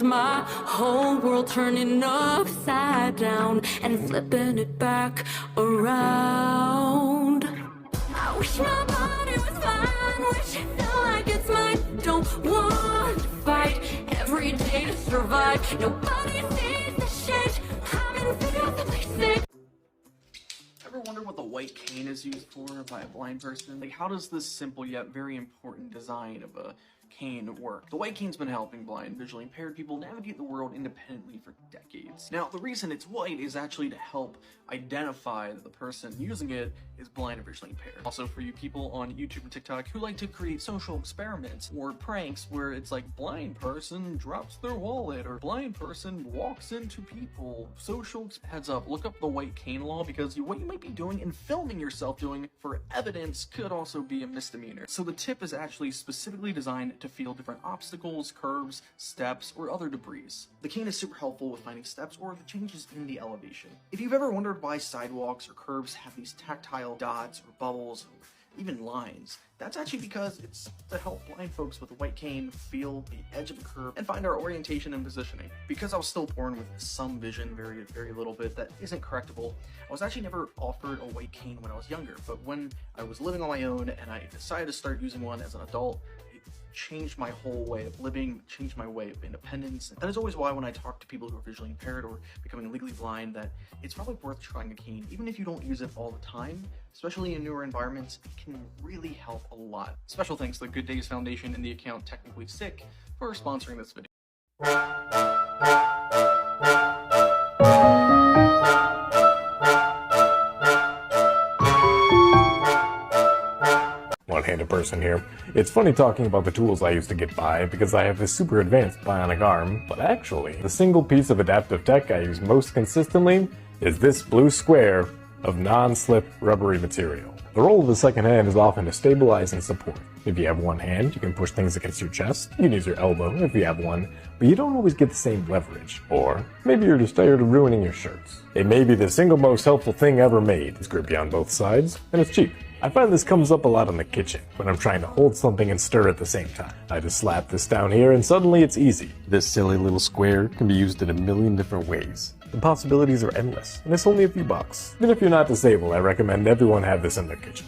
My whole world turning upside down and flipping it back around. I wish my body was fine, wish it felt like it's mine. Don't want to fight every day to survive. Nobody sees the shit I'm infinitely sick. Ever wonder what the white cane is used for by a blind person? Like, how does this simple yet very important design of a cane work? The white cane's been helping blind, visually impaired people navigate the world independently for decades. Now, the reason it's white is actually to help identify that the person using it is blind or visually impaired. Also, for you people on YouTube and TikTok who like to create social experiments or pranks where it's like blind person drops their wallet or blind person walks into people. Heads up, look up the white cane law, because what you might be doing and filming yourself doing for evidence could also be a misdemeanor. So the tip is actually specifically designed to feel different obstacles, curves, steps, or other debris. The cane is super helpful with finding steps or the changes in the elevation. If you've ever wondered why sidewalks or curbs have these tactile dots or bubbles or even lines, that's actually because it's to help blind folks with a white cane feel the edge of a curve and find our orientation and positioning. Because I was still born with some vision, very little bit, that isn't correctable, I was actually never offered a white cane when I was younger, but when I was living on my own and I decided to start using one as an adult, changed my whole way of living, changed my way of independence. That is always why when I talk to people who are visually impaired or becoming legally blind, that it's probably worth trying a cane. Even if you don't use it all the time, especially in newer environments, it can really help a lot. Special thanks to the Good Days Foundation and the account Technically Sick for sponsoring this video. One-handed person here. It's funny talking about the tools I used to get by because I have this super advanced bionic arm, but actually, the single piece of adaptive tech I use most consistently is this blue square of non-slip rubbery material. The role of the second hand is often to stabilize and support. If you have one hand, you can push things against your chest. You can use your elbow if you have one, but you don't always get the same leverage. Or maybe you're just tired of ruining your shirts. It may be the single most helpful thing ever made. It's grippy on both sides, and it's cheap. I find this comes up a lot in the kitchen when I'm trying to hold something and stir at the same time. I just slap this down here and suddenly it's easy. This silly little square can be used in a million different ways. The possibilities are endless, and it's only a few bucks. Even if you're not disabled, I recommend everyone have this in their kitchen.